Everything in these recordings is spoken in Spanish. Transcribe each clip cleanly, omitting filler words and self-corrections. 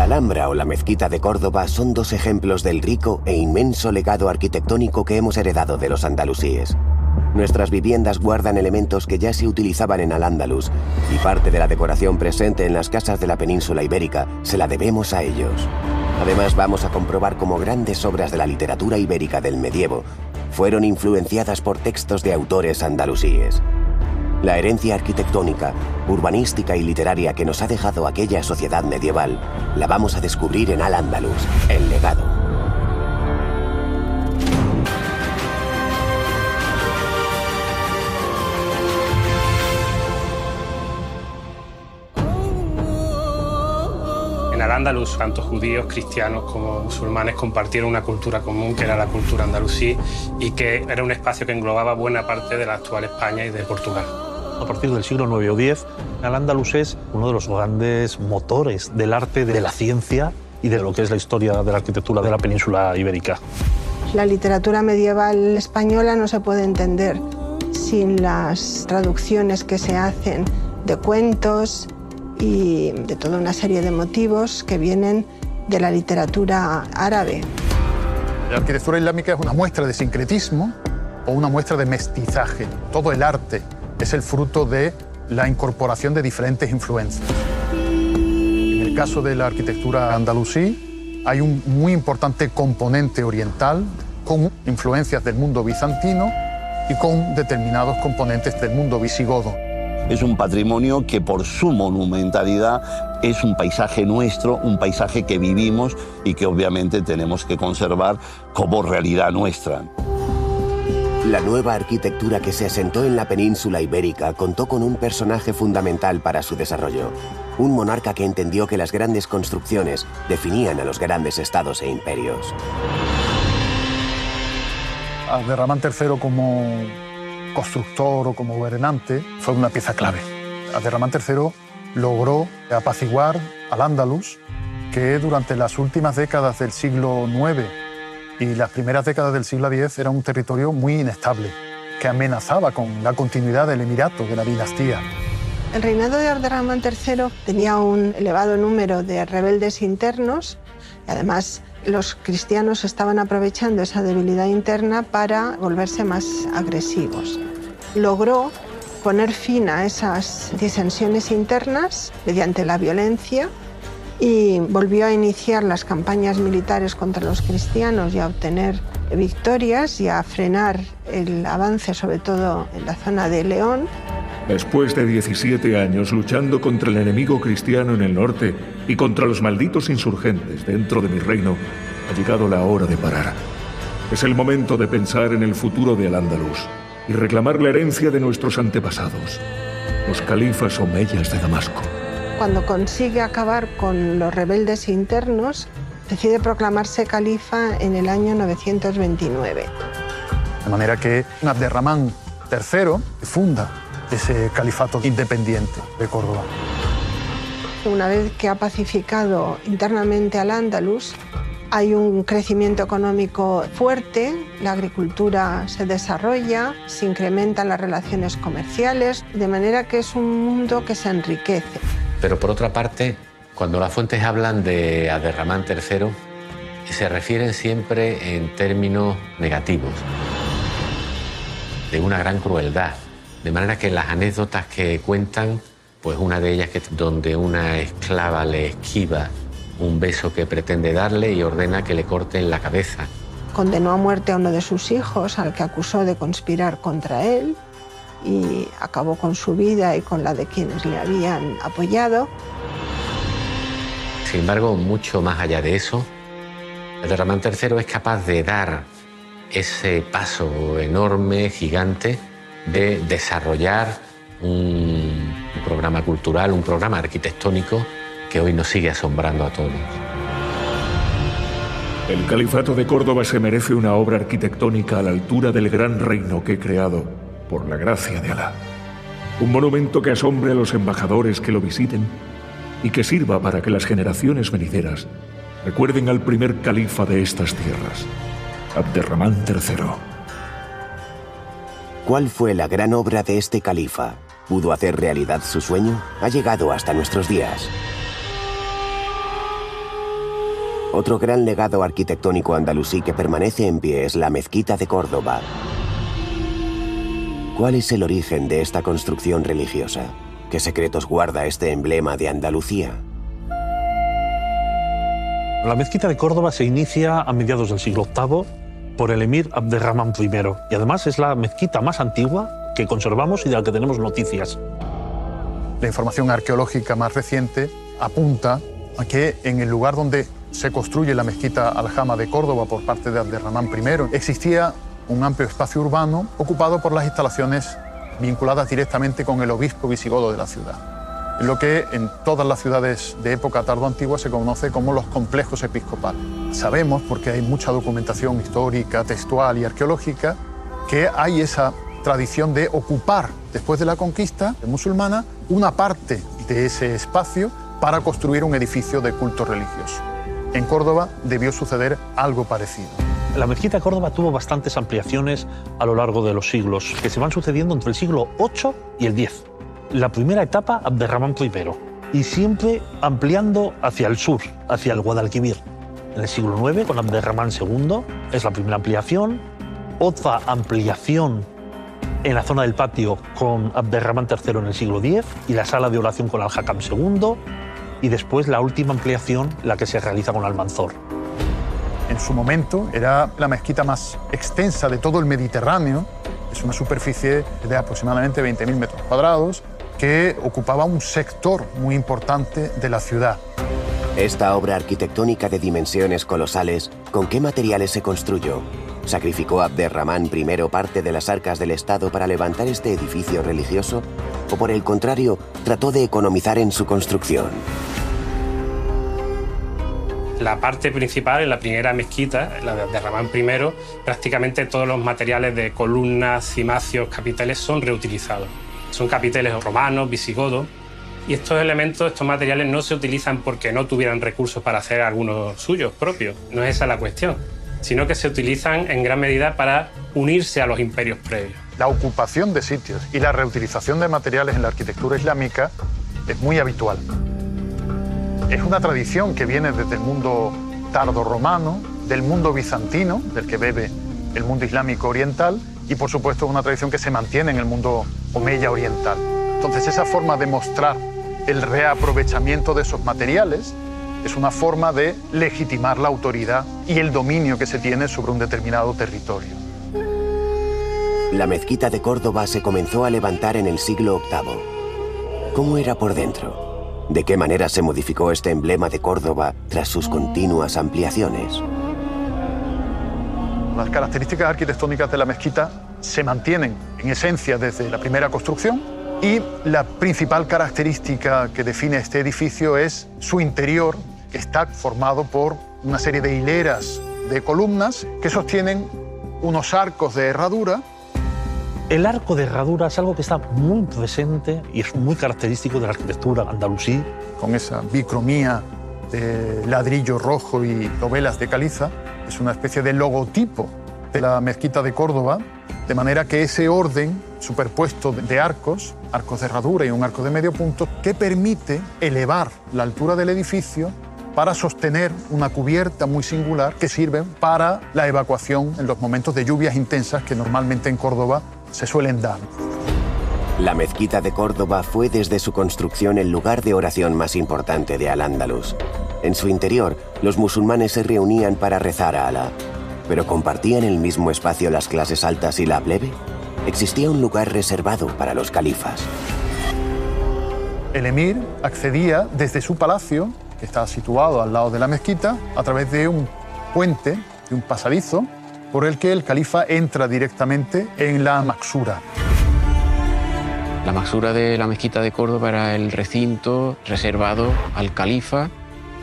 La Alhambra o la Mezquita de Córdoba son dos ejemplos del rico e inmenso legado arquitectónico que hemos heredado de los andalusíes. Nuestras viviendas guardan elementos que ya se utilizaban en Al-Ándalus y parte de la decoración presente en las casas de la península ibérica se la debemos a ellos. Además, vamos a comprobar cómo grandes obras de la literatura ibérica del medievo fueron influenciadas por textos de autores andalusíes. La herencia arquitectónica, urbanística y literaria que nos ha dejado aquella sociedad medieval la vamos a descubrir en Al-Ándalus, el legado. En Al-Ándalus, tanto judíos, cristianos como musulmanes compartieron una cultura común, que era la cultura andalusí, y que era un espacio que englobaba buena parte de la actual España y de Portugal. A partir del siglo IX o X, Al-Ándalus es uno de los grandes motores del arte, de la ciencia y de lo que es la historia de la arquitectura de la península ibérica. La literatura medieval española no se puede entender sin las traducciones que se hacen de cuentos y de toda una serie de motivos que vienen de la literatura árabe. La arquitectura islámica es una muestra de sincretismo o una muestra de mestizaje. Todo el arte es el fruto de la incorporación de diferentes influencias. En el caso de la arquitectura andalusí, hay un muy importante componente oriental con influencias del mundo bizantino y con determinados componentes del mundo visigodo. Es un patrimonio que por su monumentalidad es un paisaje nuestro, un paisaje que vivimos y que obviamente tenemos que conservar como realidad nuestra. La nueva arquitectura que se asentó en la península ibérica contó con un personaje fundamental para su desarrollo. Un monarca que entendió que las grandes construcciones definían a los grandes estados e imperios. Abderramán III como constructor o como gobernante fue una pieza clave. Abderramán III logró apaciguar Al-Ándalus, que durante las últimas décadas del siglo IX y las primeras décadas del siglo X era un territorio muy inestable, que amenazaba con la continuidad del emirato, de la dinastía. El reinado de Abderramán III tenía un elevado número de rebeldes internos y además los cristianos estaban aprovechando esa debilidad interna para volverse más agresivos. Logró poner fin a esas disensiones internas mediante la violencia y volvió a iniciar las campañas militares contra los cristianos y a obtener victorias y a frenar el avance, sobre todo en la zona de León. Después de 17 años luchando contra el enemigo cristiano en el norte y contra los malditos insurgentes dentro de mi reino, ha llegado la hora de parar. Es el momento de pensar en el futuro de Al-Ándalus y reclamar la herencia de nuestros antepasados, los califas omeyas de Damasco. Cuando consigue acabar con los rebeldes internos, decide proclamarse califa en el año 929. De manera que Abderramán III funda ese califato independiente de Córdoba. Una vez que ha pacificado internamente Al-Ándalus, hay un crecimiento económico fuerte, la agricultura se desarrolla, se incrementan las relaciones comerciales, de manera que es un mundo que se enriquece. Pero por otra parte, cuando las fuentes hablan de Abderramán III, se refieren siempre en términos negativos, de una gran crueldad. De manera que las anécdotas que cuentan, pues una de ellas es donde una esclava le esquiva un beso que pretende darle y ordena que le corten la cabeza. Condenó a muerte a uno de sus hijos, al que acusó de conspirar contra él, y acabó con su vida y con la de quienes le habían apoyado. Sin embargo, mucho más allá de eso, Abderramán III es capaz de dar ese paso enorme, gigante, de desarrollar un programa cultural, un programa arquitectónico que hoy nos sigue asombrando a todos. El Califato de Córdoba se merece una obra arquitectónica a la altura del gran reino que he creado, por la gracia de Alá. Un monumento que asombre a los embajadores que lo visiten y que sirva para que las generaciones venideras recuerden al primer califa de estas tierras, Abderramán III. ¿Cuál fue la gran obra de este califa? ¿Pudo hacer realidad su sueño? Ha llegado hasta nuestros días. Otro gran legado arquitectónico andalusí que permanece en pie es la Mezquita de Córdoba. ¿Cuál es el origen de esta construcción religiosa? ¿Qué secretos guarda este emblema de Andalucía? La Mezquita de Córdoba se inicia a mediados del siglo VIII por el emir Abderramán I y además es la mezquita más antigua que conservamos y de la que tenemos noticias. La información arqueológica más reciente apunta a que en el lugar donde se construye la mezquita Aljama de Córdoba por parte de Abderramán I existía un amplio espacio urbano ocupado por las instalaciones vinculadas directamente con el obispo visigodo de la ciudad, lo que en todas las ciudades de época tardoantigua se conoce como los complejos episcopales. Sabemos, porque hay mucha documentación histórica, textual y arqueológica, que hay esa tradición de ocupar, después de la conquista musulmana, una parte de ese espacio para construir un edificio de culto religioso. En Córdoba debió suceder algo parecido. La Mezquita de Córdoba tuvo bastantes ampliaciones a lo largo de los siglos, que se van sucediendo entre el siglo VIII y el X. La primera etapa, Abderramán I, y siempre ampliando hacia el sur, hacia el Guadalquivir. En el siglo IX, con Abderramán II, es la primera ampliación. Otra ampliación en la zona del patio con Abderramán III en el siglo X y la sala de oración con Al-Hakam II. Y después la última ampliación, la que se realiza con Almanzor. En su momento era la mezquita más extensa de todo el Mediterráneo. Es una superficie de aproximadamente 20.000 metros cuadrados que ocupaba un sector muy importante de la ciudad. Esta obra arquitectónica de dimensiones colosales, ¿con qué materiales se construyó? ¿Sacrificó Abderramán I parte de las arcas del Estado para levantar este edificio religioso? ¿O por el contrario, trató de economizar en su construcción? La parte principal, en la primera mezquita, la de Abderramán I, prácticamente todos los materiales de columnas, cimacios, capiteles son reutilizados. Son capiteles romanos, visigodos, y estos elementos, estos materiales no se utilizan porque no tuvieran recursos para hacer algunos suyos propios. No es esa la cuestión, sino que se utilizan en gran medida para unirse a los imperios previos. La ocupación de sitios y la reutilización de materiales en la arquitectura islámica es muy habitual. Es una tradición que viene desde el mundo tardorromano, del mundo bizantino, del que bebe el mundo islámico oriental, y por supuesto es una tradición que se mantiene en el mundo omeya oriental. Entonces esa forma de mostrar el reaprovechamiento de esos materiales es una forma de legitimar la autoridad y el dominio que se tiene sobre un determinado territorio. La Mezquita de Córdoba se comenzó a levantar en el siglo VIII. ¿Cómo era por dentro? ¿De qué manera se modificó este emblema de Córdoba tras sus continuas ampliaciones? Las características arquitectónicas de la mezquita se mantienen en esencia desde la primera construcción y la principal característica que define este edificio es su interior, que está formado por una serie de hileras de columnas que sostienen unos arcos de herradura. El arco de herradura es algo que está muy presente y es muy característico de la arquitectura andalusí. Con esa bicromía de ladrillo rojo y dovelas de caliza, es una especie de logotipo de la mezquita de Córdoba, de manera que ese orden superpuesto de arcos de herradura y un arco de medio punto, que permite elevar la altura del edificio para sostener una cubierta muy singular que sirve para la evacuación en los momentos de lluvias intensas que normalmente en Córdoba se suelen dar. La Mezquita de Córdoba fue desde su construcción el lugar de oración más importante de Al-Ándalus. En su interior, los musulmanes se reunían para rezar a Alá. ¿Pero compartían el mismo espacio las clases altas y la plebe? Existía un lugar reservado para los califas. El emir accedía desde su palacio, que está situado al lado de la mezquita, a través de un puente, de un pasadizo, por el que el califa entra directamente en la Maxura. La Maxura de la Mezquita de Córdoba era el recinto reservado al califa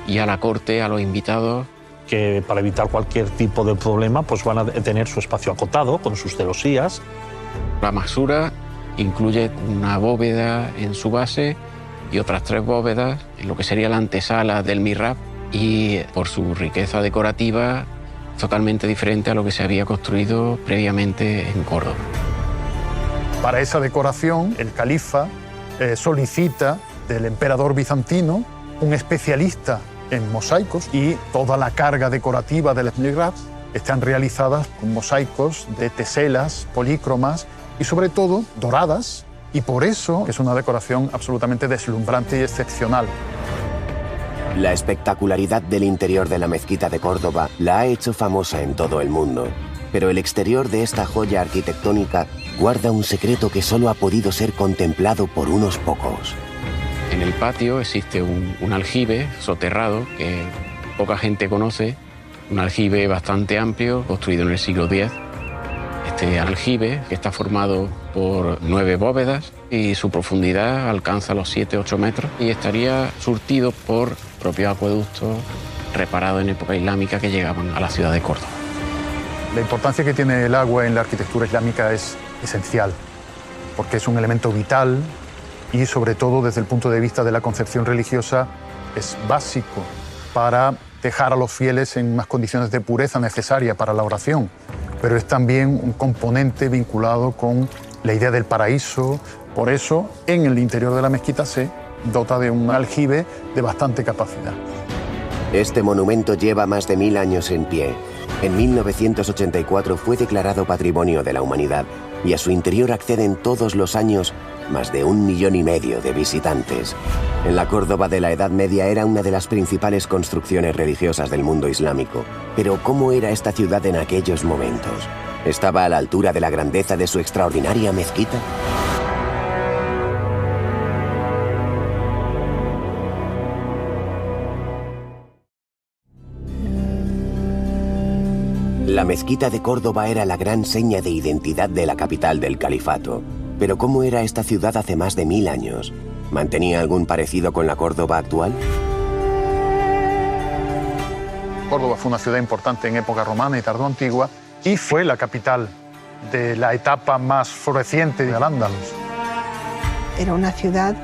y a la corte, a los invitados. Que para evitar cualquier tipo de problema pues van a tener su espacio acotado con sus celosías. La Maxura incluye una bóveda en su base y otras 3 bóvedas en lo que sería la antesala del mihrab, y por su riqueza decorativa totalmente diferente a lo que se había construido previamente en Córdoba. Para esa decoración, el califa solicita del emperador bizantino un especialista en mosaicos y toda la carga decorativa del mihrab están realizadas con mosaicos de teselas polícromas y sobre todo doradas, y por eso es una decoración absolutamente deslumbrante y excepcional. La espectacularidad del interior de la mezquita de Córdoba la ha hecho famosa en todo el mundo, pero el exterior de esta joya arquitectónica guarda un secreto que solo ha podido ser contemplado por unos pocos. En el patio existe un aljibe soterrado que poca gente conoce, un aljibe bastante amplio, construido en el siglo X. Este aljibe, que está formado por 9 bóvedas y su profundidad alcanza los 7-8 metros y estaría surtido por propios acueductos reparados en época islámica que llegaban a la ciudad de Córdoba. La importancia que tiene el agua en la arquitectura islámica es esencial, porque es un elemento vital y, sobre todo, desde el punto de vista de la concepción religiosa, es básico para dejar a los fieles en unas condiciones de pureza necesaria para la oración, pero es también un componente vinculado con la idea del paraíso. Por eso, en el interior de la mezquita se dota de un aljibe de bastante capacidad. Este monumento lleva más de 1000 años en pie. En 1984 fue declarado Patrimonio de la Humanidad y a su interior acceden todos los años más de 1,5 millones de visitantes. En la Córdoba de la Edad Media era una de las principales construcciones religiosas del mundo islámico. Pero ¿cómo era esta ciudad en aquellos momentos? ¿Estaba a la altura de la grandeza de su extraordinaria mezquita? La mezquita de Córdoba era la gran seña de identidad de la capital del califato. Pero ¿cómo era esta ciudad hace más de 1000 años? ¿Mantenía algún parecido con la Córdoba actual? Córdoba fue una ciudad importante en época romana y tardoantigua y fue la capital de la etapa más floreciente de Al-Ándalus. Era una ciudad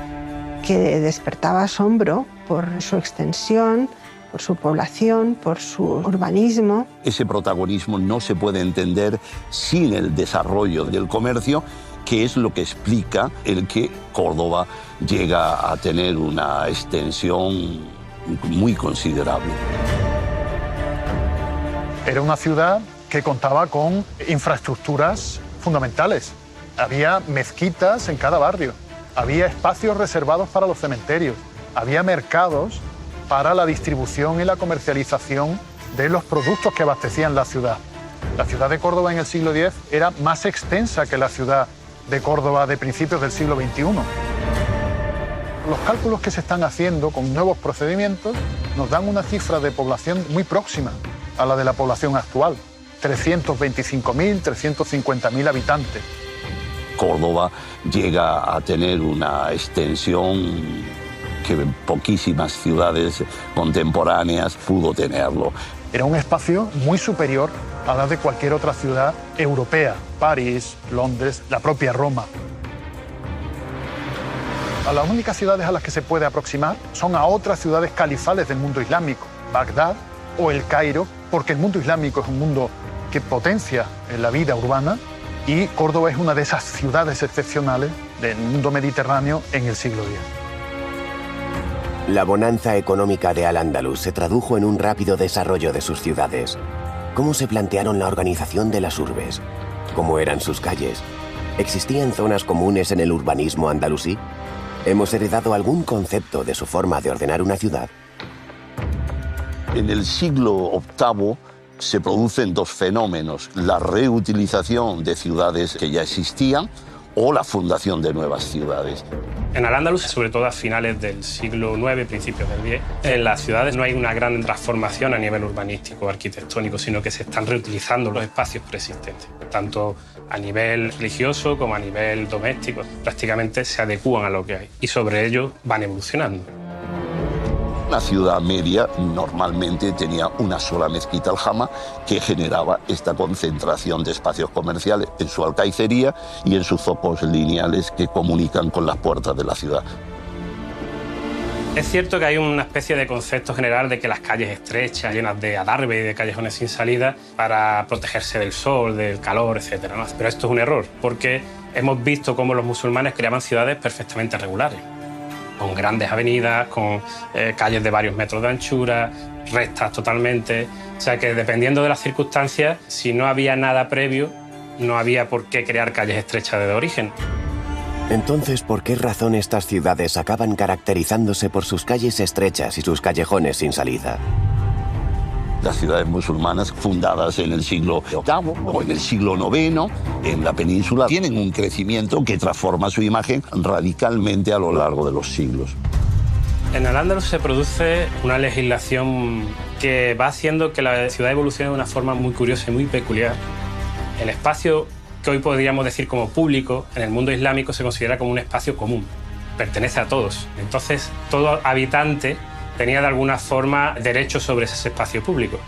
que despertaba asombro por su extensión, por su población, por su urbanismo. Ese protagonismo no se puede entender sin el desarrollo del comercio, que es lo que explica el que Córdoba llega a tener una extensión muy considerable. Era una ciudad que contaba con infraestructuras fundamentales. Había mezquitas en cada barrio, había espacios reservados para los cementerios, había mercados para la distribución y la comercialización de los productos que abastecían la ciudad. La ciudad de Córdoba en el siglo X era más extensa que la ciudad de Córdoba de principios del siglo XXI. Los cálculos que se están haciendo con nuevos procedimientos nos dan una cifra de población muy próxima a la de la población actual, 325.000, 350.000 habitantes. Córdoba llega a tener una extensión que poquísimas ciudades contemporáneas pudo tenerlo. Era un espacio muy superior a la de cualquier otra ciudad europea, París, Londres, la propia Roma. A las únicas ciudades a las que se puede aproximar son a otras ciudades califales del mundo islámico, Bagdad o el Cairo, porque el mundo islámico es un mundo que potencia la vida urbana y Córdoba es una de esas ciudades excepcionales del mundo mediterráneo en el siglo X. La bonanza económica de Al-Ándalus se tradujo en un rápido desarrollo de sus ciudades. ¿Cómo se plantearon la organización de las urbes? ¿Cómo eran sus calles? ¿Existían zonas comunes en el urbanismo andalusí? ¿Hemos heredado algún concepto de su forma de ordenar una ciudad? En el siglo VIII se producen dos fenómenos: la reutilización de ciudades que ya existían o la fundación de nuevas ciudades. En Al-Ándalus, sobre todo a finales del siglo IX, principios del X, en las ciudades no hay una gran transformación a nivel urbanístico o arquitectónico, sino que se están reutilizando los espacios preexistentes, tanto a nivel religioso como a nivel doméstico. Prácticamente se adecúan a lo que hay y sobre ello van evolucionando. La ciudad media normalmente tenía una sola mezquita aljama que generaba esta concentración de espacios comerciales en su alcaicería y en sus focos lineales que comunican con las puertas de la ciudad. Es cierto que hay una especie de concepto general de que las calles estrechas, llenas de adarve y de callejones sin salida, para protegerse del sol, del calor, etc., ¿no? Pero esto es un error, porque hemos visto cómo los musulmanes creaban ciudades perfectamente regulares. con grandes avenidas, con calles de varios metros de anchura, rectas totalmente. O sea que dependiendo de las circunstancias, si no había nada previo, no había por qué crear calles estrechas de origen. Entonces, ¿por qué razón estas ciudades acaban caracterizándose por sus calles estrechas y sus callejones sin salida? Las ciudades musulmanas fundadas en el siglo VIII o en el siglo IX en la península tienen un crecimiento que transforma su imagen radicalmente a lo largo de los siglos. En Al-Ándalus se produce una legislación que va haciendo que la ciudad evolucione de una forma muy curiosa y muy peculiar. El espacio que hoy podríamos decir como público, en el mundo islámico se considera como un espacio común, pertenece a todos. Entonces, todo habitante tenía de alguna forma derecho sobre ese espacio público.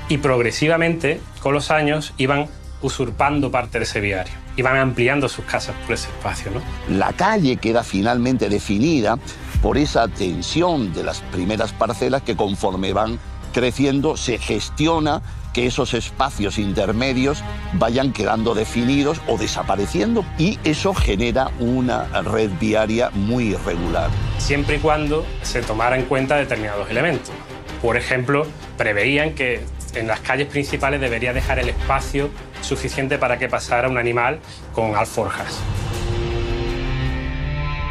Y progresivamente, con los años, iban usurpando parte de ese viario, iban ampliando sus casas por ese espacio, ¿no? La calle queda finalmente definida por esa tensión de las primeras parcelas que conforme van creciendo se gestiona que esos espacios intermedios vayan quedando definidos o desapareciendo y eso genera una red viaria muy irregular. Siempre y cuando se tomara en cuenta determinados elementos. Por ejemplo, preveían que en las calles principales debería dejar el espacio suficiente para que pasara un animal con alforjas.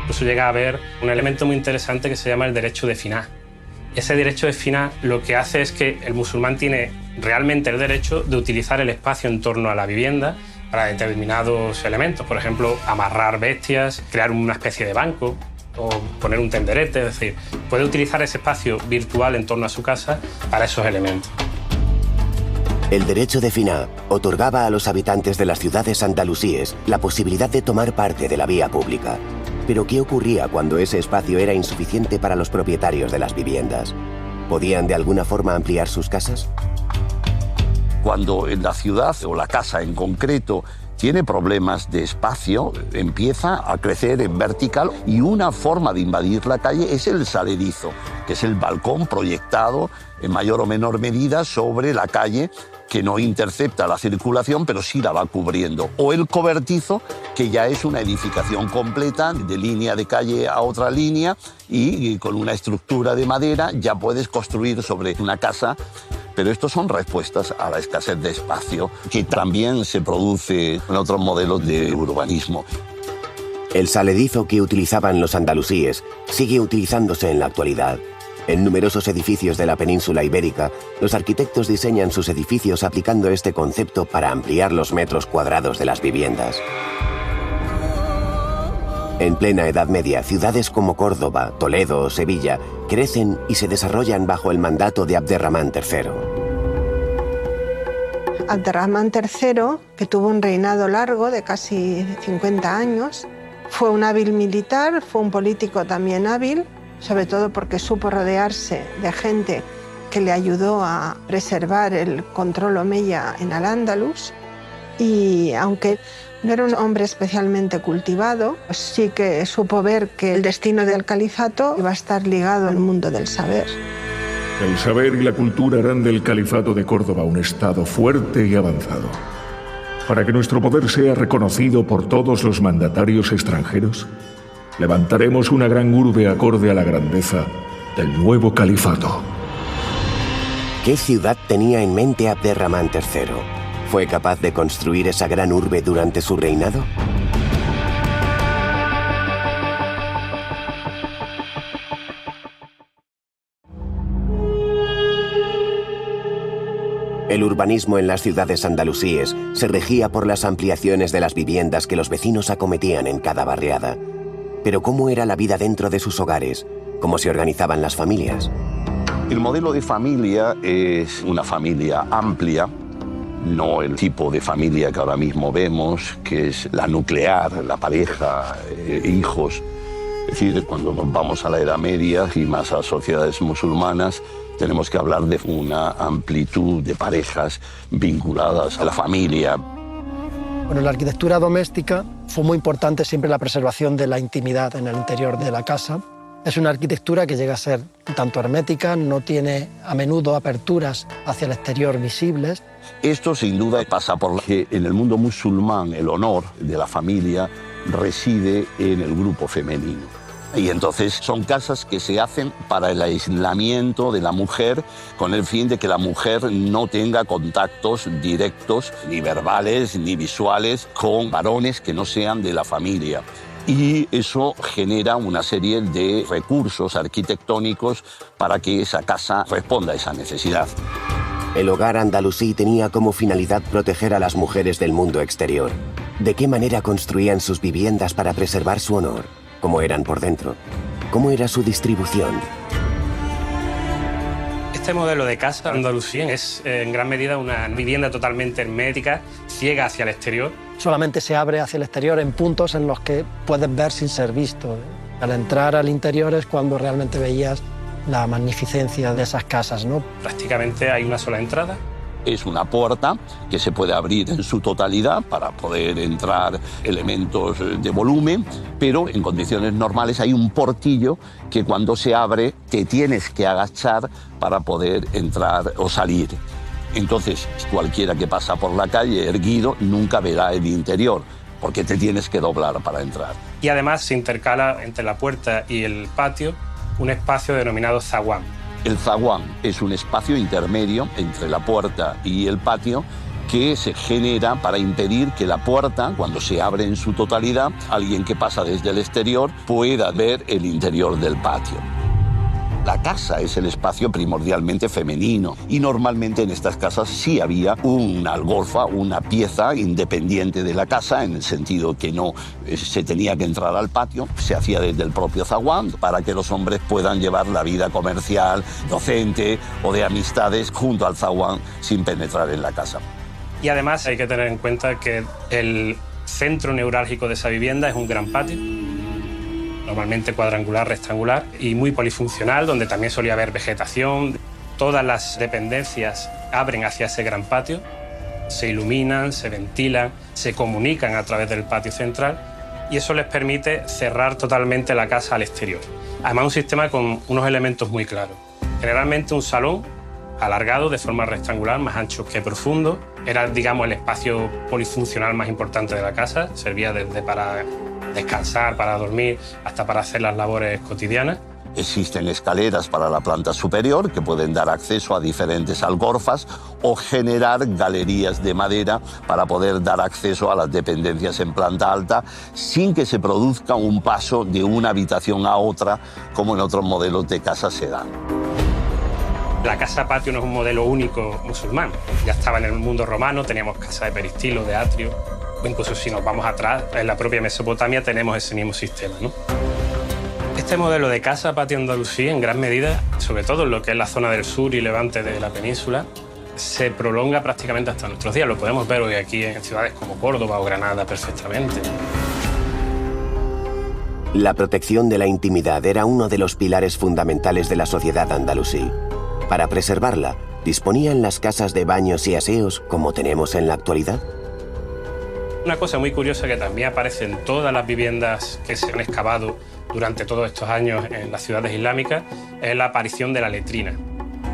Incluso llega a haber un elemento muy interesante que se llama el derecho de finá. Ese derecho de finá lo que hace es que el musulmán tiene realmente el derecho de utilizar el espacio en torno a la vivienda para determinados elementos. Por ejemplo, amarrar bestias, crear una especie de banco o poner un tenderete. Es decir, puede utilizar ese espacio virtual en torno a su casa para esos elementos. El derecho de finá otorgaba a los habitantes de las ciudades andalusíes la posibilidad de tomar parte de la vía pública. Pero ¿qué ocurría cuando ese espacio era insuficiente para los propietarios de las viviendas? ¿Podían de alguna forma ampliar sus casas? Cuando en la ciudad o la casa en concreto tiene problemas de espacio, empieza a crecer en vertical y una forma de invadir la calle es el saledizo, que es el balcón proyectado en mayor o menor medida sobre la calle que no intercepta la circulación, pero sí la va cubriendo. O el cobertizo, que ya es una edificación completa, de línea de calle a otra línea, y con una estructura de madera ya puedes construir sobre una casa. Pero estos son respuestas a la escasez de espacio, que también se produce en otros modelos de urbanismo. El saledizo que utilizaban los andalusíes sigue utilizándose en la actualidad. En numerosos edificios de la península ibérica, los arquitectos diseñan sus edificios aplicando este concepto para ampliar los metros cuadrados de las viviendas. En plena Edad Media, ciudades como Córdoba, Toledo o Sevilla crecen y se desarrollan bajo el mandato de Abderramán III. Abderramán III, que tuvo un reinado largo de casi 50 años, fue un hábil militar, fue un político también hábil, sobre todo porque supo rodearse de gente que le ayudó a preservar el control omeya en Al-Ándalus. Y aunque no era un hombre especialmente cultivado, pues sí que supo ver que el destino del califato iba a estar ligado al mundo del saber. El saber y la cultura harán del califato de Córdoba un estado fuerte y avanzado. Para que nuestro poder sea reconocido por todos los mandatarios extranjeros, levantaremos una gran urbe acorde a la grandeza del nuevo califato. ¿Qué ciudad tenía en mente Abderramán III? ¿Fue capaz de construir esa gran urbe durante su reinado? El urbanismo en las ciudades andalusíes se regía por las ampliaciones de las viviendas que los vecinos acometían en cada barriada. Pero ¿cómo era la vida dentro de sus hogares? ¿Cómo se organizaban las familias? El modelo de familia es una familia amplia, no el tipo de familia que ahora mismo vemos, que es la nuclear, la pareja, hijos. Es decir, cuando nos vamos a la Edad Media y más a sociedades musulmanas, tenemos que hablar de una amplitud de parejas vinculadas a la familia. Bueno, en la arquitectura doméstica fue muy importante siempre la preservación de la intimidad en el interior de la casa. Es una arquitectura que llega a ser tanto hermética, no tiene a menudo aperturas hacia el exterior visibles. Esto sin duda pasa por que en el mundo musulmán el honor de la familia reside en el grupo femenino. Y entonces son casas que se hacen para el aislamiento de la mujer con el fin de que la mujer no tenga contactos directos, ni verbales ni visuales, con varones que no sean de la familia. Y eso genera una serie de recursos arquitectónicos para que esa casa responda a esa necesidad. El hogar andalusí tenía como finalidad proteger a las mujeres del mundo exterior. ¿De qué manera construían sus viviendas para preservar su honor? ¿Cómo eran por dentro? ¿Cómo era su distribución? Este modelo de casa andalusí es en gran medida una vivienda totalmente hermética, ciega hacia el exterior. Solamente se abre hacia el exterior en puntos en los que puedes ver sin ser visto. Al entrar al interior es cuando realmente veías la magnificencia de esas casas, ¿no? Prácticamente hay una sola entrada. Es una puerta que se puede abrir en su totalidad para poder entrar elementos de volumen, pero en condiciones normales hay un portillo que cuando se abre te tienes que agachar para poder entrar o salir. Entonces, cualquiera que pasa por la calle erguido nunca verá el interior, porque te tienes que doblar para entrar. Y además se intercala entre la puerta y el patio un espacio denominado zaguán. El zaguán es un espacio intermedio entre la puerta y el patio que se genera para impedir que la puerta, cuando se abre en su totalidad, alguien que pasa desde el exterior pueda ver el interior del patio. La casa es el espacio primordialmente femenino y normalmente en estas casas sí había una algorfa, una pieza independiente de la casa, en el sentido que no se tenía que entrar al patio, se hacía desde el propio zaguán para que los hombres puedan llevar la vida comercial, docente o de amistades junto al zaguán sin penetrar en la casa. Y además hay que tener en cuenta que el centro neurálgico de esa vivienda es un gran patio, normalmente cuadrangular, rectangular y muy polifuncional, donde también solía haber vegetación. Todas las dependencias abren hacia ese gran patio, se iluminan, se ventilan, se comunican a través del patio central y eso les permite cerrar totalmente la casa al exterior. Además, un sistema con unos elementos muy claros. Generalmente un salón alargado de forma rectangular, más ancho que profundo. Era, digamos, el espacio polifuncional más importante de la casa. Servía desde para descansar, para dormir, hasta para hacer las labores cotidianas. Existen escaleras para la planta superior que pueden dar acceso a diferentes algorfas o generar galerías de madera para poder dar acceso a las dependencias en planta alta sin que se produzca un paso de una habitación a otra como en otros modelos de casa se dan. La casa patio no es un modelo único musulmán. Ya estaba en el mundo romano, teníamos casa de peristilo, de atrio. O incluso si nos vamos atrás, en la propia Mesopotamia tenemos ese mismo sistema, ¿no? Este modelo de casa patio andalusí, en gran medida, sobre todo en lo que es la zona del sur y levante de la península, se prolonga prácticamente hasta nuestros días. Lo podemos ver hoy aquí en ciudades como Córdoba o Granada perfectamente. La protección de la intimidad era uno de los pilares fundamentales de la sociedad andalusí. Para preservarla, ¿disponían las casas de baños y aseos como tenemos en la actualidad? Una cosa muy curiosa que también aparece en todas las viviendas que se han excavado durante todos estos años en las ciudades islámicas es la aparición de la letrina.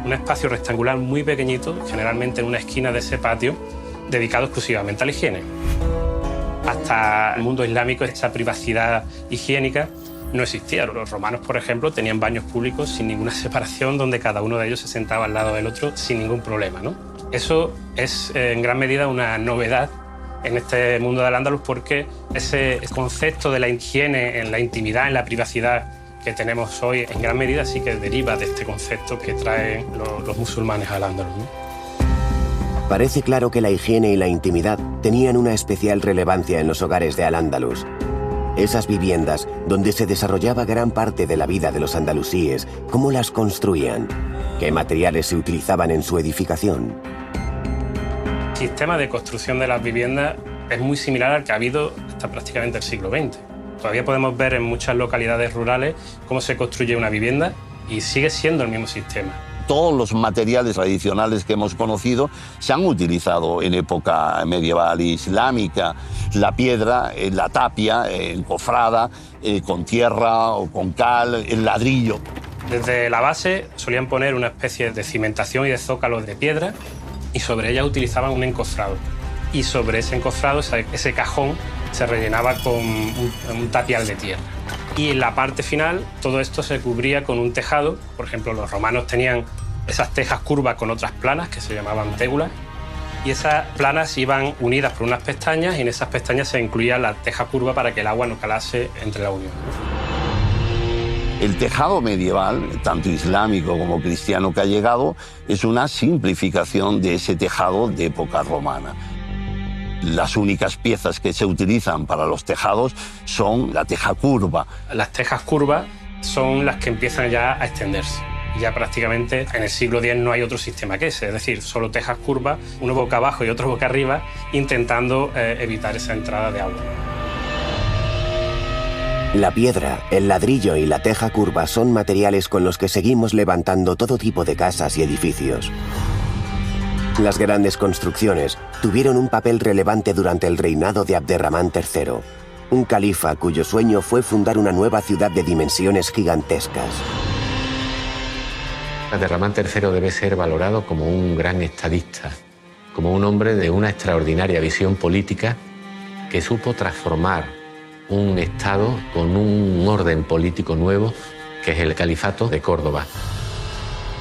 Un espacio rectangular muy pequeñito, generalmente en una esquina de ese patio, dedicado exclusivamente a la higiene. Hasta el mundo islámico esa privacidad higiénica no existía. Los romanos, por ejemplo, tenían baños públicos sin ninguna separación donde cada uno de ellos se sentaba al lado del otro sin ningún problema, ¿no? Eso es en gran medida una novedad en este mundo del Al-Ándalus porque ese concepto de la higiene, en la intimidad, en la privacidad que tenemos hoy, en gran medida sí que deriva de este concepto que traen los musulmanes al Al-Ándalus, ¿no? Parece claro que la higiene y la intimidad tenían una especial relevancia en los hogares de Al-Ándalus. Esas viviendas, donde se desarrollaba gran parte de la vida de los andalusíes, ¿cómo las construían? ¿Qué materiales se utilizaban en su edificación? El sistema de construcción de las viviendas es muy similar al que ha habido hasta prácticamente el siglo XX. Todavía podemos ver en muchas localidades rurales cómo se construye una vivienda y sigue siendo el mismo sistema. Todos los materiales tradicionales que hemos conocido se han utilizado en época medieval islámica. La piedra, la tapia, encofrada, con tierra o con cal, el ladrillo. Desde la base solían poner una especie de cimentación y de zócalos de piedra y sobre ella utilizaban un encofrado. Y sobre ese encofrado, ese cajón, se rellenaba con un tapial de tierra. Y en la parte final todo esto se cubría con un tejado. Por ejemplo, los romanos tenían esas tejas curvas con otras planas que se llamaban tégulas, y esas planas iban unidas por unas pestañas y en esas pestañas se incluía la teja curva para que el agua no calase entre la unión. El tejado medieval, tanto islámico como cristiano que ha llegado, es una simplificación de ese tejado de época romana. Las únicas piezas que se utilizan para los tejados son la teja curva. Las tejas curvas son las que empiezan ya a extenderse. Ya prácticamente en el siglo X no hay otro sistema que ese, es decir, solo tejas curvas, uno boca abajo y otro boca arriba, intentando evitar esa entrada de agua. La piedra, el ladrillo y la teja curva son materiales con los que seguimos levantando todo tipo de casas y edificios. Las grandes construcciones tuvieron un papel relevante durante el reinado de Abderramán III, un califa cuyo sueño fue fundar una nueva ciudad de dimensiones gigantescas. Abderramán III debe ser valorado como un gran estadista, como un hombre de una extraordinaria visión política que supo transformar un Estado con un orden político nuevo, que es el Califato de Córdoba.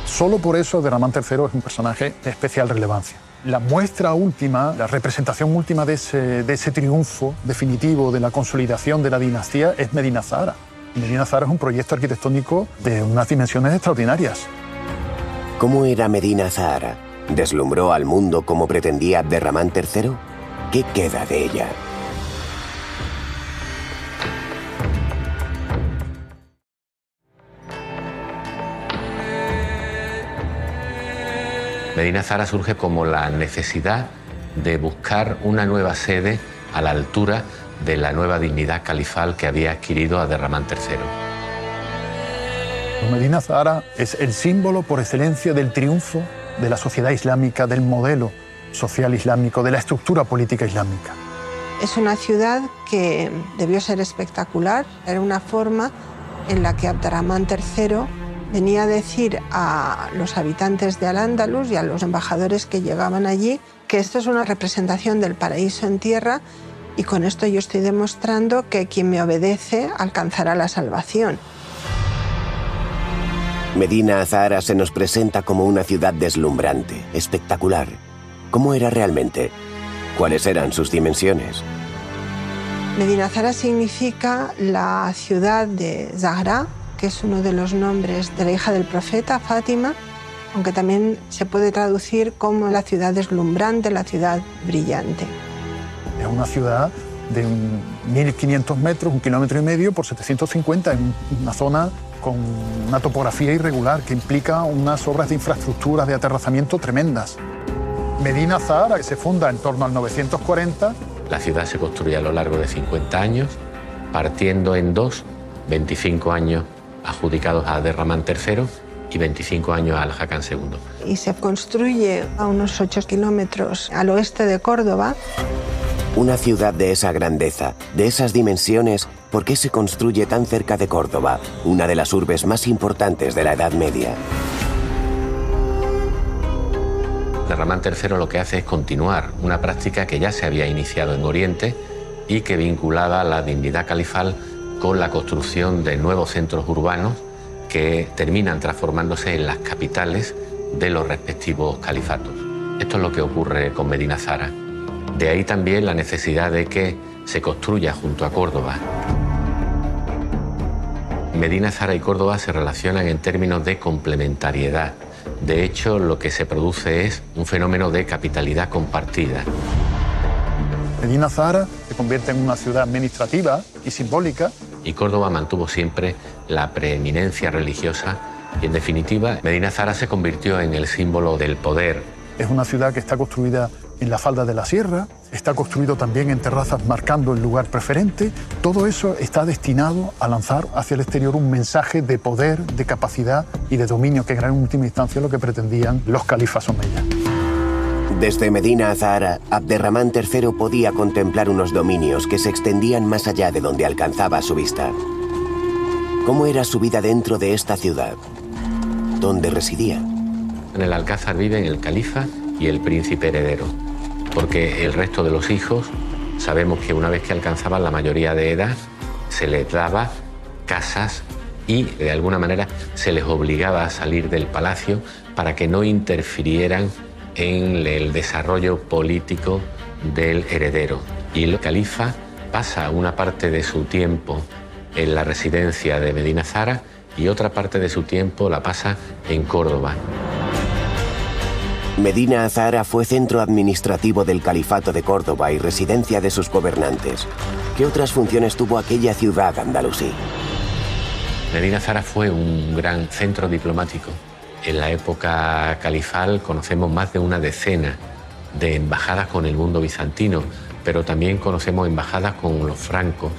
Solo por eso Abderramán III es un personaje de especial relevancia. La muestra última, la representación última de ese triunfo definitivo de la consolidación de la dinastía es Medina Zahara. Medina Zahara es un proyecto arquitectónico de unas dimensiones extraordinarias. ¿Cómo era Medina Zahara? ¿Deslumbró al mundo como pretendía Abderramán III? ¿Qué queda de ella? Medina Zahara surge como la necesidad de buscar una nueva sede a la altura de la nueva dignidad califal que había adquirido Abderramán III. Medina Zahara es el símbolo por excelencia del triunfo de la sociedad islámica, del modelo social islámico, de la estructura política islámica. Es una ciudad que debió ser espectacular. Era una forma en la que Abderramán III venía a decir a los habitantes de Al-Ándalus y a los embajadores que llegaban allí que esto es una representación del paraíso en tierra y con esto yo estoy demostrando que quien me obedece alcanzará la salvación. Medina Zahara se nos presenta como una ciudad deslumbrante, espectacular. ¿Cómo era realmente? ¿Cuáles eran sus dimensiones? Medina Zahara significa la ciudad de Zahra, que es uno de los nombres de la hija del profeta, Fátima, aunque también se puede traducir como la ciudad deslumbrante, la ciudad brillante. Es una ciudad de 1.500 metros, 1,5 kilómetros por 750, en una zona con una topografía irregular que implica unas obras de infraestructura, de aterrazamiento tremendas. Medina Zahara, que se funda en torno al 940. La ciudad se construye a lo largo de 50 años, partiendo en dos, 25 años adjudicados a Abderramán III y 25 años a Al-Hakam II. Y se construye a unos 8 kilómetros al oeste de Córdoba. Una ciudad de esa grandeza, de esas dimensiones, ¿por qué se construye tan cerca de Córdoba, una de las urbes más importantes de la Edad Media? Abderramán III lo que hace es continuar una práctica que ya se había iniciado en Oriente y que vinculaba la dignidad califal con la construcción de nuevos centros urbanos que terminan transformándose en las capitales de los respectivos califatos. Esto es lo que ocurre con Medina Zahara. De ahí también la necesidad de que se construya junto a Córdoba. Medina Zahara y Córdoba se relacionan en términos de complementariedad. De hecho, lo que se produce es un fenómeno de capitalidad compartida. Medina Zahara se convierte en una ciudad administrativa y simbólica. Y Córdoba mantuvo siempre la preeminencia religiosa y, en definitiva, Medina Zahara se convirtió en el símbolo del poder. Es una ciudad que está construida en la falda de la sierra, está construido también en terrazas marcando el lugar preferente. Todo eso está destinado a lanzar hacia el exterior un mensaje de poder, de capacidad y de dominio, que era en última instancia lo que pretendían los califas omeyas. Desde Medina Zahara, Abderramán III podía contemplar unos dominios que se extendían más allá de donde alcanzaba su vista. ¿Cómo era su vida dentro de esta ciudad? ¿Dónde residía? En el Alcázar viven el califa y el príncipe heredero, porque el resto de los hijos sabemos que una vez que alcanzaban la mayoría de edad se les daba casas y de alguna manera se les obligaba a salir del palacio para que no interfirieran en el desarrollo político del heredero. Y el califa pasa una parte de su tiempo en la residencia de Medina Zahara y otra parte de su tiempo la pasa en Córdoba. Medina Zahara fue centro administrativo del Califato de Córdoba y residencia de sus gobernantes. ¿Qué otras funciones tuvo aquella ciudad andalusí? Medina Zahara fue un gran centro diplomático. En la época califal conocemos más de una decena de embajadas con el mundo bizantino, pero también conocemos embajadas con los francos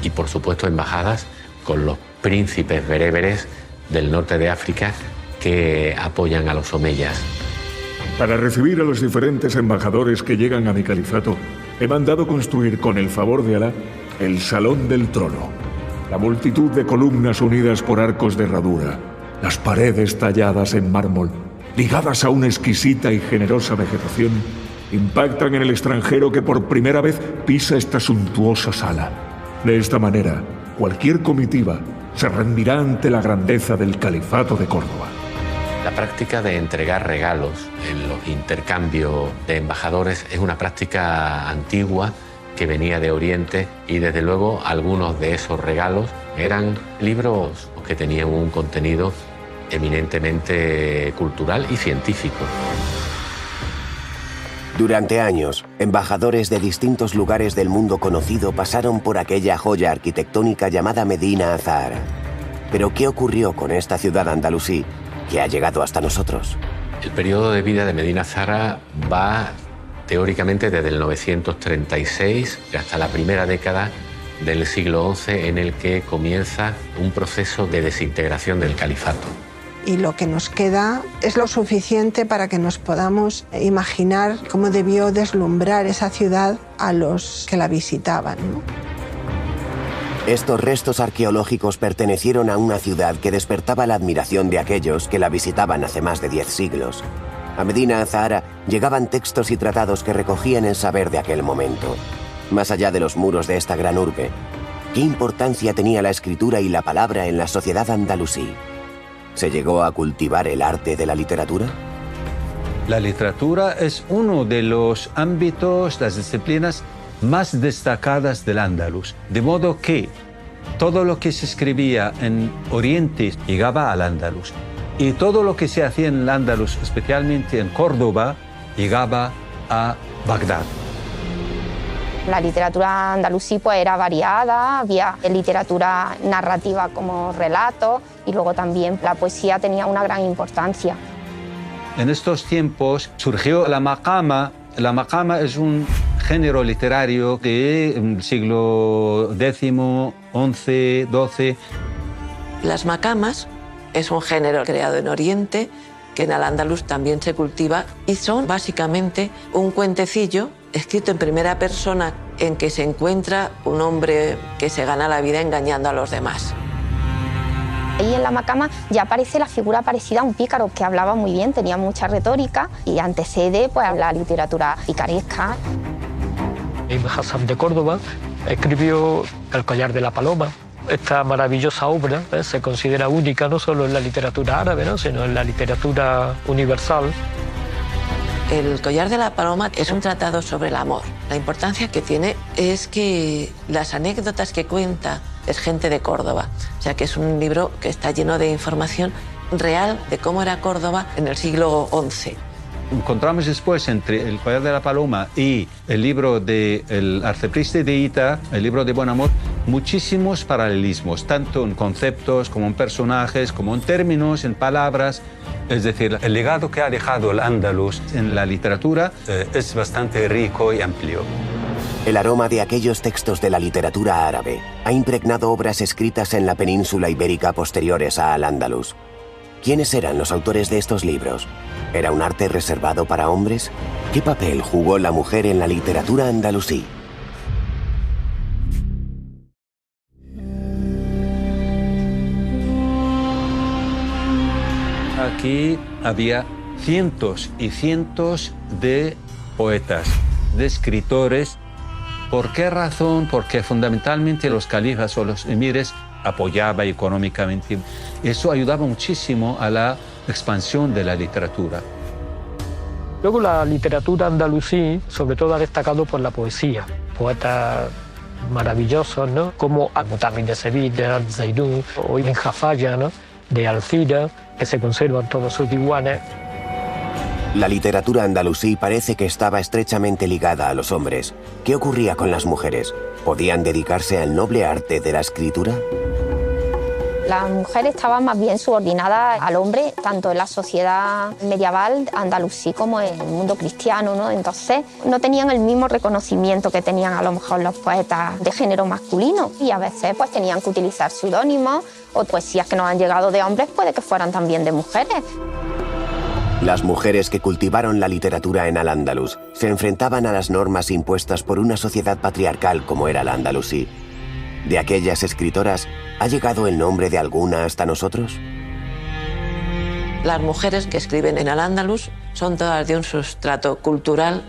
y, por supuesto, embajadas con los príncipes bereberes del norte de África que apoyan a los omeyas. Para recibir a los diferentes embajadores que llegan a mi califato, he mandado construir con el favor de Alá el Salón del Trono. La multitud de columnas unidas por arcos de herradura, las paredes talladas en mármol, ligadas a una exquisita y generosa vegetación, impactan en el extranjero que por primera vez pisa esta suntuosa sala. De esta manera, cualquier comitiva se rendirá ante la grandeza del Califato de Córdoba. La práctica de entregar regalos en los intercambios de embajadores es una práctica antigua que venía de Oriente y, desde luego, algunos de esos regalos eran libros que tenían un contenido eminentemente cultural y científico. Durante años, embajadores de distintos lugares del mundo conocido pasaron por aquella joya arquitectónica llamada Medina Zahara. Pero ¿qué ocurrió con esta ciudad andalusí que ha llegado hasta nosotros? El periodo de vida de Medina Zahara va teóricamente desde el 936 hasta la primera década del siglo XI, en el que comienza un proceso de desintegración del califato. Y lo que nos queda es lo suficiente para que nos podamos imaginar cómo debió deslumbrar esa ciudad a los que la visitaban, ¿no? Estos restos arqueológicos pertenecieron a una ciudad que despertaba la admiración de aquellos que la visitaban hace más de 10 siglos. A Medina Zahara llegaban textos y tratados que recogían el saber de aquel momento. Más allá de los muros de esta gran urbe, ¿qué importancia tenía la escritura y la palabra en la sociedad andalusí? ¿Se llegó a cultivar el arte de la literatura? La literatura es uno de los ámbitos, las disciplinas más destacadas del Andalus, de modo que todo lo que se escribía en Oriente llegaba al Andalus y todo lo que se hacía en el Andalus, especialmente en Córdoba, llegaba a Bagdad. La literatura andalusí pues era variada, había literatura narrativa como relatos y luego también la poesía tenía una gran importancia. En estos tiempos surgió la maqama. La maqama es un género literario del siglo X, XI, XII. Las maqamas es un género creado en Oriente que en Al-Ándalus también se cultiva y son básicamente un cuentecillo escrito en primera persona en que se encuentra un hombre que se gana la vida engañando a los demás. Ahí en la maqama ya aparece la figura parecida a un pícaro que hablaba muy bien, tenía mucha retórica y antecede pues, a la literatura picaresca. Ibn Hasan de Córdoba escribió El collar de la paloma. Esta maravillosa obra se considera única no solo en la literatura árabe, sino en la literatura universal. El collar de la paloma es un tratado sobre el amor. La importancia que tiene es que las anécdotas que cuenta es gente de Córdoba. O sea que es un libro que está lleno de información real de cómo era Córdoba en el siglo XI. Encontramos después entre El collar de la paloma y el libro del arcipreste de Hita, el libro de Bonamor, muchísimos paralelismos, tanto en conceptos como en personajes, como en términos, en palabras. Es decir, el legado que ha dejado el Andalus en la literatura es bastante rico y amplio. El aroma de aquellos textos de la literatura árabe ha impregnado obras escritas en la península ibérica posteriores a Al-Ándalus. ¿Quiénes eran los autores de estos libros? ¿Era un arte reservado para hombres? ¿Qué papel jugó la mujer en la literatura andalusí? Aquí había cientos y cientos de poetas, de escritores. ¿Por qué razón? Porque fundamentalmente los califas o los emires apoyaba económicamente. Eso ayudaba muchísimo a la expansión de la literatura. Luego la literatura andalusí, sobre todo, ha destacado por la poesía. Poetas maravillosos, ¿no? Como Al-Mutami de Sevilla, Zaidún o Ibn Jafaya, ¿no? De Alcira, que se conservan todos sus diwanés. La literatura andalusí parece que estaba estrechamente ligada a los hombres. ¿Qué ocurría con las mujeres? ¿Podían dedicarse al noble arte de la escritura? Las mujeres estaban más bien subordinadas al hombre, tanto en la sociedad medieval andalusí como en el mundo cristiano, ¿no? Entonces no tenían el mismo reconocimiento que tenían a lo mejor los poetas de género masculino y a veces pues tenían que utilizar seudónimos o poesías que nos han llegado de hombres puede que fueran también de mujeres. Las mujeres que cultivaron la literatura en Al-Ándalus se enfrentaban a las normas impuestas por una sociedad patriarcal como era la andalusí. ¿De aquellas escritoras ha llegado el nombre de alguna hasta nosotros? Las mujeres que escriben en Al-Ándalus son todas de un sustrato cultural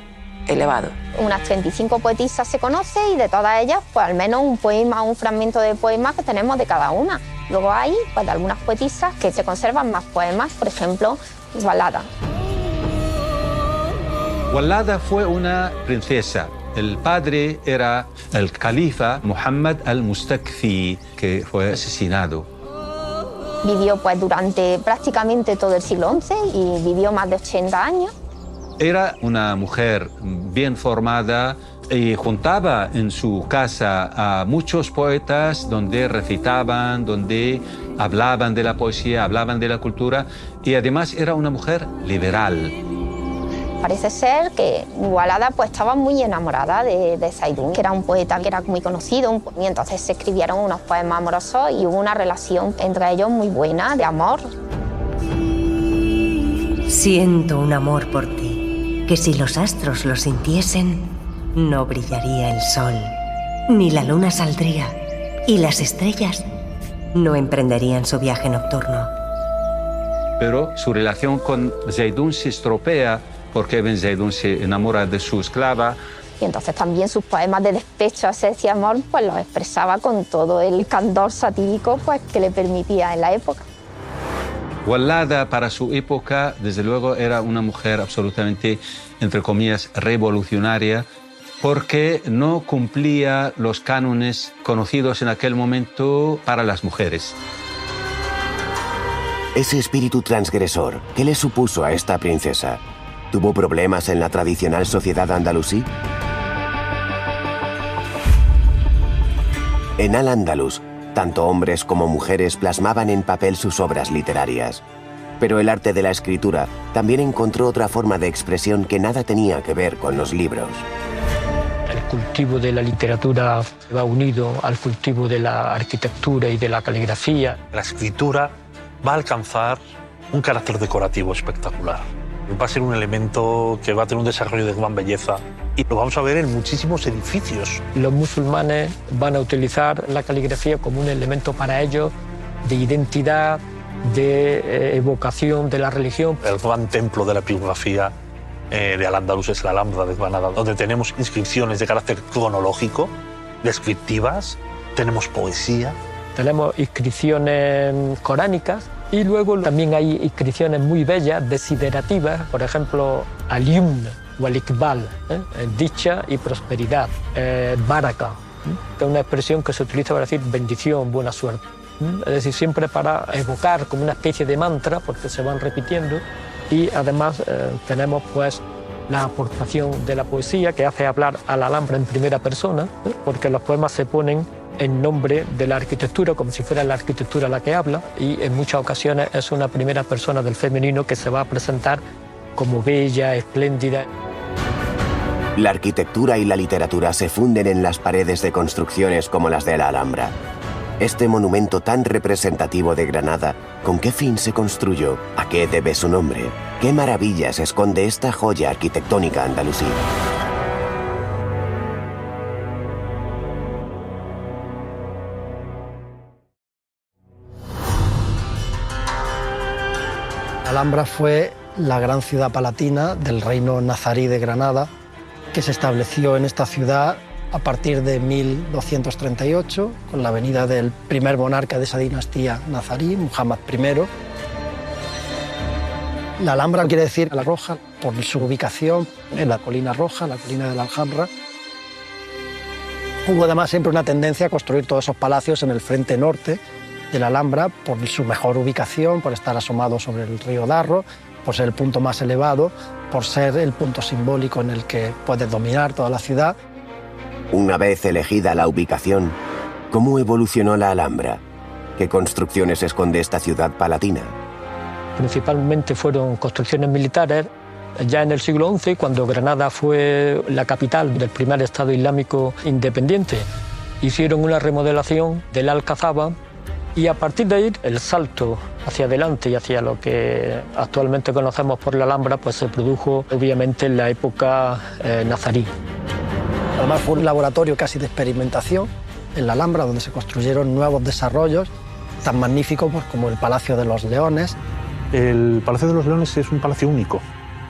elevado. Unas 35 poetisas se conoce y de todas ellas, pues al menos un poema, un fragmento de poema que tenemos de cada una. Luego hay pues, de algunas poetisas que se conservan más poemas, por ejemplo, Walada. Walada fue una princesa. El padre era el califa Muhammad al-Mustakfi, que fue asesinado. Vivió pues, durante prácticamente todo el siglo XI y vivió más de 80 años. Era una mujer bien formada y juntaba en su casa a muchos poetas donde recitaban, donde hablaban de la poesía, hablaban de la cultura y además era una mujer liberal. Parece ser que Walada pues, estaba muy enamorada de Zaidún, que era un poeta que era muy conocido, y entonces se escribieron unos poemas amorosos y hubo una relación entre ellos muy buena, de amor. Siento un amor por ti, que si los astros lo sintiesen, no brillaría el sol, ni la luna saldría, y las estrellas no emprenderían su viaje nocturno. Pero su relación con Zaidún se estropea porque Ibn Zaidún se enamora de su esclava. Y entonces también sus poemas de despecho, ese amor, pues los expresaba con todo el candor satírico pues, que le permitía en la época. Walada, para su época, desde luego, era una mujer absolutamente, entre comillas, revolucionaria, porque no cumplía los cánones conocidos en aquel momento para las mujeres. Ese espíritu transgresor, ¿qué le supuso a esta princesa? ¿Tuvo problemas en la tradicional sociedad andalusí? En Al-Ándalus, tanto hombres como mujeres plasmaban en papel sus obras literarias. Pero el arte de la escritura también encontró otra forma de expresión que nada tenía que ver con los libros. El cultivo de la literatura va unido al cultivo de la arquitectura y de la caligrafía. La escritura va a alcanzar un carácter decorativo espectacular. Va a ser un elemento que va a tener un desarrollo de gran belleza y lo vamos a ver en muchísimos edificios. Los musulmanes van a utilizar la caligrafía como un elemento para ellos de identidad, de evocación de la religión. El gran templo de la epigrafía de Al-Ándalus es la Alhambra de Granada, donde tenemos inscripciones de carácter cronológico, descriptivas, tenemos poesía. Tenemos inscripciones coránicas y luego también hay inscripciones muy bellas, desiderativas, por ejemplo, al-yumn o al-iqbal, dicha y prosperidad, baraka, que es una expresión que se utiliza para decir bendición, buena suerte. Es decir, siempre para evocar como una especie de mantra, porque se van repitiendo, y además tenemos pues la aportación de la poesía que hace hablar a la Alhambra en primera persona, porque los poemas se ponen en nombre de la arquitectura, como si fuera la arquitectura la que habla, y en muchas ocasiones es una primera persona del femenino que se va a presentar como bella, espléndida. La arquitectura y la literatura se funden en las paredes de construcciones como las de la Alhambra. Este monumento tan representativo de Granada, ¿con qué fin se construyó? ¿A qué debe su nombre? ¿Qué maravillas esconde esta joya arquitectónica andalusí? Alhambra fue la gran ciudad palatina del reino nazarí de Granada, que se estableció en esta ciudad a partir de 1238, con la venida del primer monarca de esa dinastía nazarí, Muhammad I. La Alhambra quiere decir la roja por su ubicación en la colina roja, la colina de la Alhambra. Hubo además siempre una tendencia a construir todos esos palacios en el frente norte de la Alhambra por su mejor ubicación, por estar asomado sobre el río Darro, por ser el punto más elevado, por ser el punto simbólico en el que puedes dominar toda la ciudad. Una vez elegida la ubicación, ¿cómo evolucionó la Alhambra? ¿Qué construcciones esconde esta ciudad palatina? Principalmente fueron construcciones militares. Ya en el siglo XI, cuando Granada fue la capital del primer Estado Islámico independiente, hicieron una remodelación del Alcazaba y a partir de ahí el salto hacia adelante y hacia lo que actualmente conocemos por la Alhambra pues se produjo obviamente en la época nazarí. Además fue un laboratorio casi de experimentación en la Alhambra donde se construyeron nuevos desarrollos tan magníficos pues, como el Palacio de los Leones. El Palacio de los Leones es un palacio único.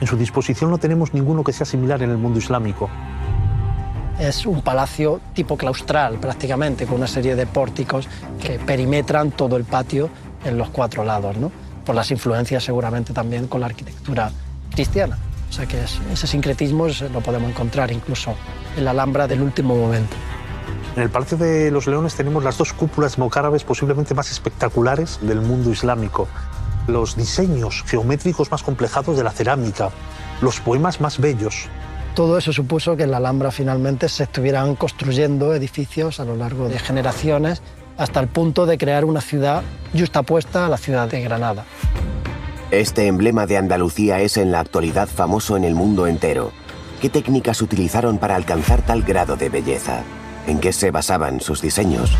En su disposición no tenemos ninguno que sea similar en el mundo islámico. Es un palacio tipo claustral prácticamente, con una serie de pórticos que perimetran todo el patio en los cuatro lados, ¿no? Por las influencias seguramente también con la arquitectura cristiana. O sea que ese sincretismo lo podemos encontrar incluso en la Alhambra del último momento. En el Palacio de los Leones tenemos las dos cúpulas mocárabes posiblemente más espectaculares del mundo islámico. Los diseños geométricos más complejos de la cerámica, los poemas más bellos. Todo eso supuso que en la Alhambra finalmente se estuvieran construyendo edificios a lo largo de generaciones hasta el punto de crear una ciudad yuxtapuesta a la ciudad de Granada. Este emblema de Andalucía es en la actualidad famoso en el mundo entero. ¿Qué técnicas utilizaron para alcanzar tal grado de belleza? ¿En qué se basaban sus diseños?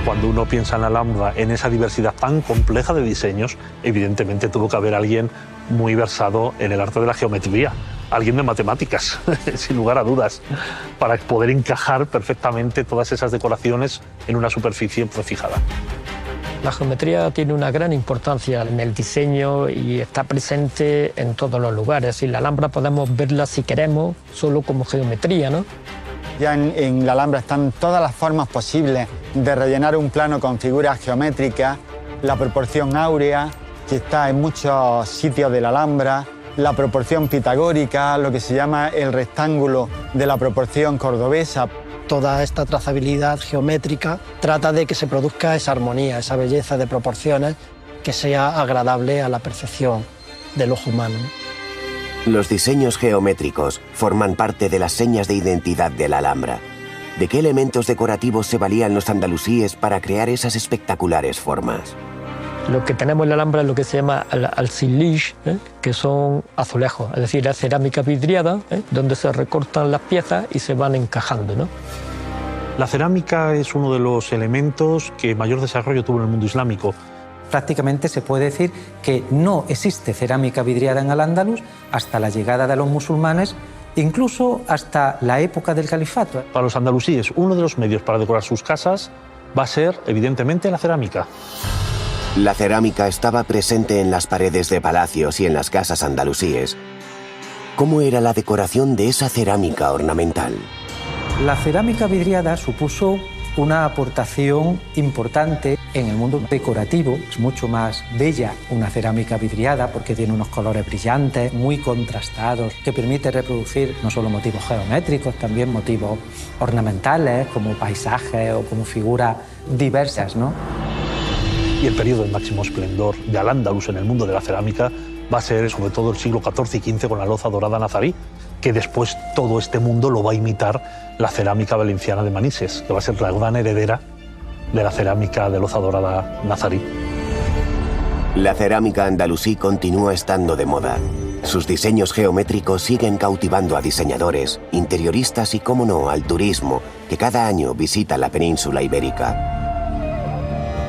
Cuando uno piensa en la Alhambra, en esa diversidad tan compleja de diseños, evidentemente tuvo que haber alguien muy versado en el arte de la geometría, alguien de matemáticas, sin lugar a dudas, para poder encajar perfectamente todas esas decoraciones en una superficie prefijada. La geometría tiene una gran importancia en el diseño y está presente en todos los lugares. Y la Alhambra podemos verla, si queremos, solo como geometría, ¿no? Ya en la Alhambra están todas las formas posibles de rellenar un plano con figuras geométricas, la proporción áurea, que está en muchos sitios de la Alhambra, la proporción pitagórica, lo que se llama el rectángulo de la proporción cordobesa. Toda esta trazabilidad geométrica trata de que se produzca esa armonía, esa belleza de proporciones que sea agradable a la percepción del ojo humano. Los diseños geométricos forman parte de las señas de identidad de la Alhambra. ¿De qué elementos decorativos se valían los andalusíes para crear esas espectaculares formas? Lo que tenemos en la Alhambra es lo que se llama al-silij, que son azulejos, es decir, la cerámica vidriada, donde se recortan las piezas y se van encajando, ¿no? La cerámica es uno de los elementos que mayor desarrollo tuvo en el mundo islámico. Prácticamente se puede decir que no existe cerámica vidriada en Al-Ándalus hasta la llegada de los musulmanes, incluso hasta la época del califato. Para los andalusíes, uno de los medios para decorar sus casas va a ser, evidentemente, la cerámica. La cerámica estaba presente en las paredes de palacios y en las casas andalusíes. ¿Cómo era la decoración de esa cerámica ornamental? La cerámica vidriada supuso una aportación importante en el mundo decorativo. Es mucho más bella una cerámica vidriada porque tiene unos colores brillantes, muy contrastados, que permite reproducir no solo motivos geométricos, también motivos ornamentales, como paisajes o como figuras diversas, ¿no? Y el periodo de máximo esplendor de Al-Ándalus en el mundo de la cerámica va a ser sobre todo el siglo XIV y XV con la loza dorada nazarí, que después todo este mundo lo va a imitar la cerámica valenciana de Manises, que va a ser la gran heredera de la cerámica de loza dorada nazarí. La cerámica andalusí continúa estando de moda. Sus diseños geométricos siguen cautivando a diseñadores, interioristas y, cómo no, al turismo, que cada año visita la península ibérica.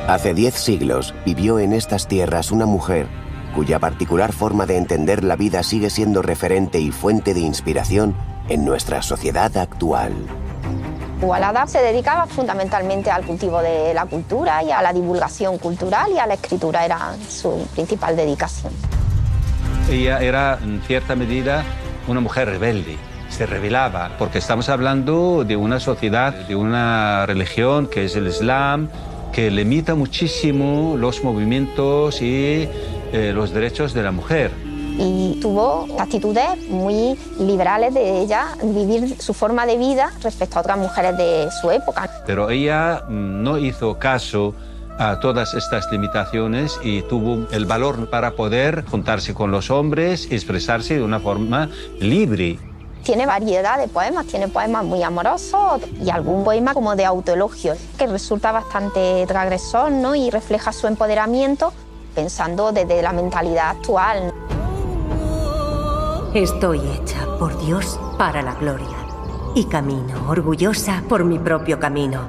Hace 10 siglos vivió en estas tierras una mujer cuya particular forma de entender la vida sigue siendo referente y fuente de inspiración en nuestra sociedad actual. Igualada se dedicaba fundamentalmente al cultivo de la cultura y a la divulgación cultural y a la escritura, era su principal dedicación. Ella era, en cierta medida, una mujer rebelde. se rebelaba, porque estamos hablando de una sociedad, de una religión que es el Islam, que limita muchísimo los movimientos y los derechos de la mujer. Y tuvo actitudes muy liberales de ella, vivir su forma de vida respecto a otras mujeres de su época. Pero ella no hizo caso a todas estas limitaciones y tuvo el valor para poder juntarse con los hombres y expresarse de una forma libre. Tiene variedad de poemas, tiene poemas muy amorosos y algún poema como de autoelogio, que resulta bastante transgresor, ¿no? Y refleja su empoderamiento pensando desde la mentalidad actual. Estoy hecha por Dios para la gloria y camino orgullosa por mi propio camino.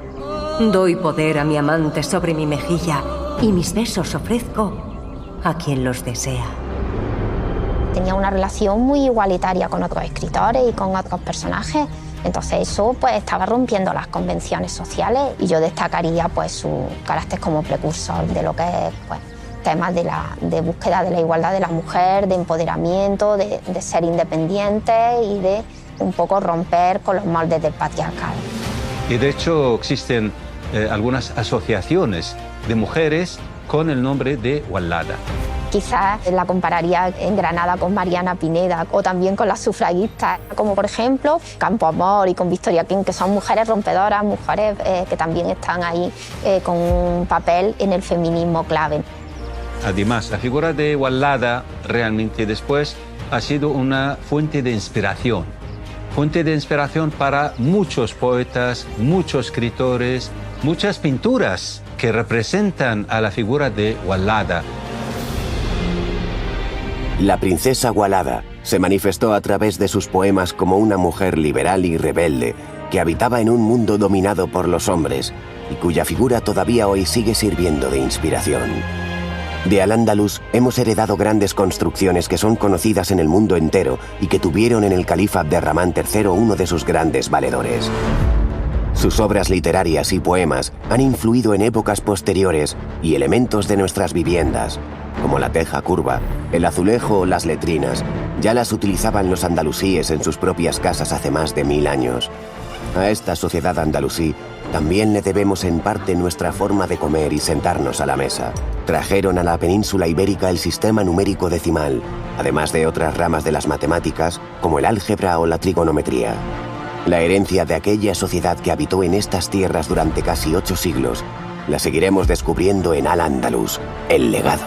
Doy poder a mi amante sobre mi mejilla y mis besos ofrezco a quien los desea. Tenía una relación muy igualitaria con otros escritores y con otros personajes. Entonces eso pues estaba rompiendo las convenciones sociales y yo destacaría pues su carácter como precursor de lo que es pues, temas de búsqueda de la igualdad de la mujer, de empoderamiento, de ser independiente y de un poco romper con los moldes del patriarcado. Y de hecho existen algunas asociaciones de mujeres con el nombre de Wallada. Quizás la compararía en Granada con Mariana Pineda o también con las sufragistas, como por ejemplo Campo Amor y con Victoria King, que son mujeres rompedoras, mujeres que también están ahí con un papel en el feminismo clave. Además, la figura de Wallada realmente después ha sido una fuente de inspiración para muchos poetas, muchos escritores, muchas pinturas que representan a la figura de Wallada. La princesa Wallada se manifestó a través de sus poemas como una mujer liberal y rebelde que habitaba en un mundo dominado por los hombres y cuya figura todavía hoy sigue sirviendo de inspiración. De Al-Ándalus hemos heredado grandes construcciones que son conocidas en el mundo entero y que tuvieron en el califa Abderramán III uno de sus grandes valedores. Sus obras literarias y poemas han influido en épocas posteriores y elementos de nuestras viviendas, como la teja curva, el azulejo o las letrinas, ya las utilizaban los andalusíes en sus propias casas hace más de 1000 años. A esta sociedad andalusí también le debemos en parte nuestra forma de comer y sentarnos a la mesa. Trajeron a la península ibérica el sistema numérico decimal, además de otras ramas de las matemáticas, como el álgebra o la trigonometría. La herencia de aquella sociedad que habitó en estas tierras durante casi 8 siglos, la seguiremos descubriendo en Al-Ándalus, el legado.